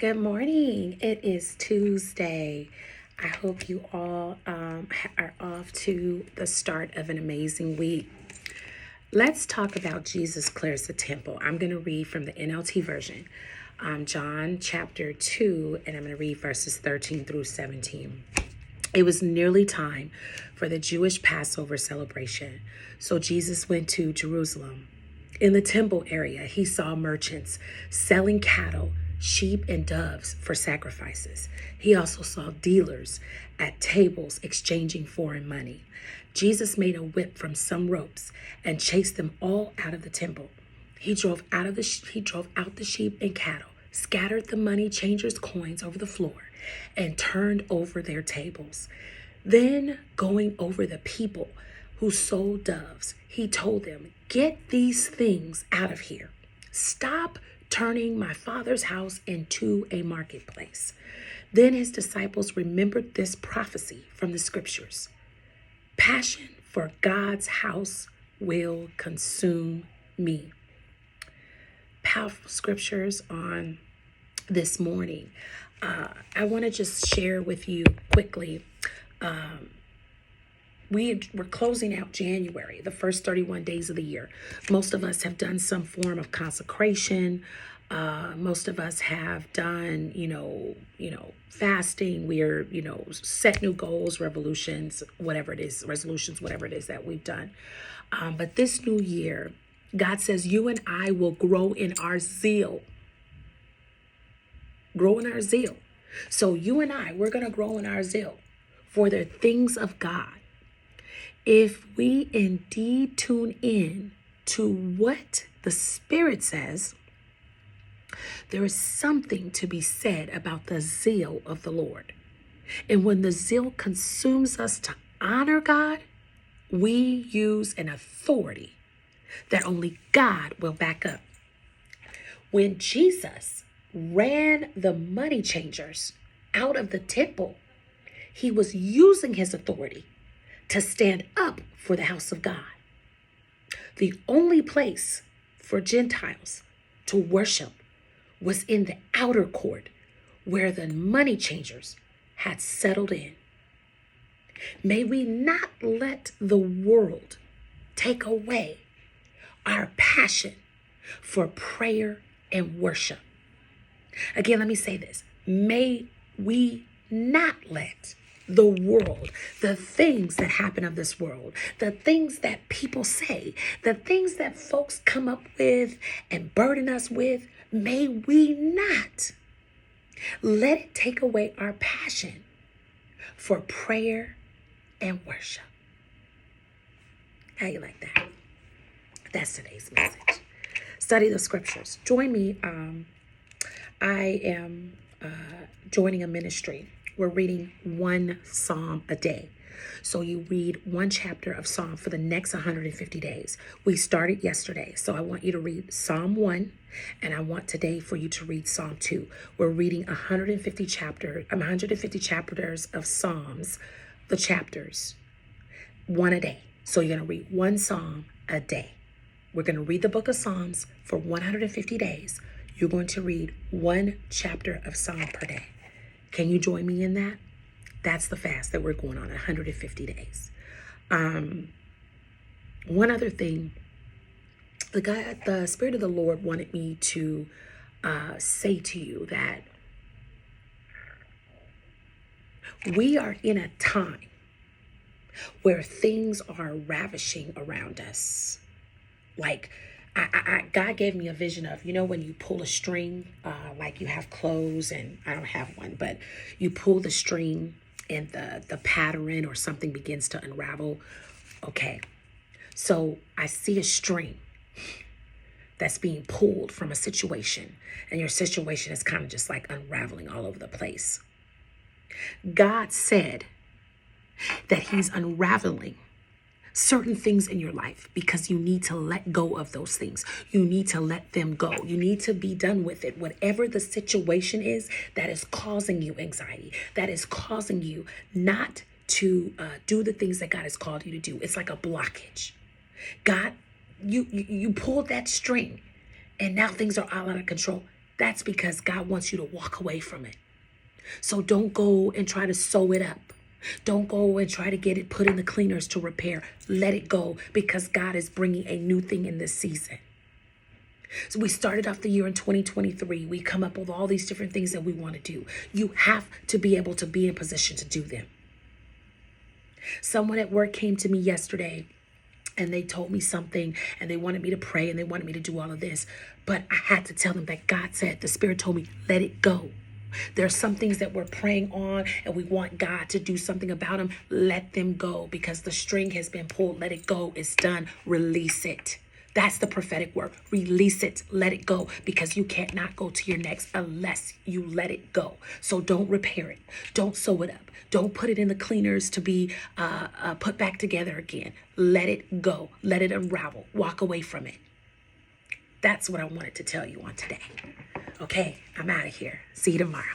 Good morning. It is Tuesday. I hope you all are off to the start of an amazing week. Let's talk about Jesus clears the temple. I'm going to read from the NLT version, John chapter 2, and I'm going to read verses 13 through 17. It was nearly time for the Jewish Passover celebration, so Jesus went to Jerusalem. In the temple area, he saw merchants selling cattle, sheep, and doves for sacrifices. He also saw dealers at tables exchanging foreign money. Jesus made a whip from some ropes and chased them all out of the temple. He drove out the sheep and cattle, scattered the money changers' coins over the floor, and turned over their tables. Then, going over the people who sold doves, he told them, "Get these things out of here. Stop turning my Father's house into a marketplace." Then his disciples remembered this prophecy from the scriptures. Passion for God's house will consume me. Powerful scriptures on this morning. I want to just share with you quickly. We're closing out January, the first 31 days of the year. Most of us have done some form of consecration. Most of us have done, fasting. We're, set new goals, resolutions, whatever it is that we've done. But this new year, God says you and I will grow in our zeal. Grow in our zeal. So you and I, we're going to grow in our zeal for the things of God. If we indeed tune in to what the Spirit says, there is something to be said about the zeal of the Lord. And when the zeal consumes us to honor God, we use an authority that only God will back up. When Jesus ran the money changers out of the temple, he was using his authority to stand up for the house of God. The only place for Gentiles to worship was in the outer court where the money changers had settled in. May we not let the world take away our passion for prayer and worship. Again, let me say this. May we not let the world, the things that happen of this world, the things that people say, the things that folks come up with and burden us with, may we not let it take away our passion for prayer and worship. How you like that? That's today's message. Study the scriptures. Join me. I am joining a ministry. We're reading one psalm a day. So you read one chapter of Psalm for the next 150 days. We started yesterday. So I want you to read Psalm 1, and I want today for you to read Psalm 2. We're reading 150 chapters of Psalms, the chapters, one a day. So you're going to read one psalm a day. We're going to read the book of Psalms for 150 days. You're going to read one chapter of Psalm per day. Can you join me in that? That's the fast that we're going on, 150 days. One other thing, the Spirit of the Lord wanted me to say to you that we are in a time where things are ravishing around us. Like, God gave me a vision of, when you pull a string, like you have clothes, and I don't have one, but you pull the string and the pattern or something begins to unravel. Okay, so I see a string that's being pulled from a situation, and your situation is kind of just like unraveling all over the place. God said that he's unraveling certain things in your life because you need to let go of those things. You need to let them go. You need to be done with it. Whatever the situation is that is causing you anxiety, that is causing you not to do the things that God has called you to do. It's like a blockage. God, you pulled that string and now things are all out of control. That's because God wants you to walk away from it. So don't go and try to sew it up. Don't go and try to get it put in the cleaners to repair. Let it go, because God is bringing a new thing in this season. So we started off the year in 2023. We come up with all these different things that we want to do. You have to be able to be in position to do them. Someone at work came to me yesterday and they told me something and they wanted me to pray and they wanted me to do all of this. But I had to tell them that God said, the Spirit told me, let it go. There are some things that we're praying on and we want God to do something about them. Let them go, because the string has been pulled. Let it go. It's done. Release it. That's the prophetic word. Release it. Let it go, because you can't not go to your next unless you let it go. So don't repair it. Don't sew it up. Don't put it in the cleaners to be put back together again. Let it go. Let it unravel. Walk away from it. That's what I wanted to tell you on today. Okay, I'm out of here. See you tomorrow.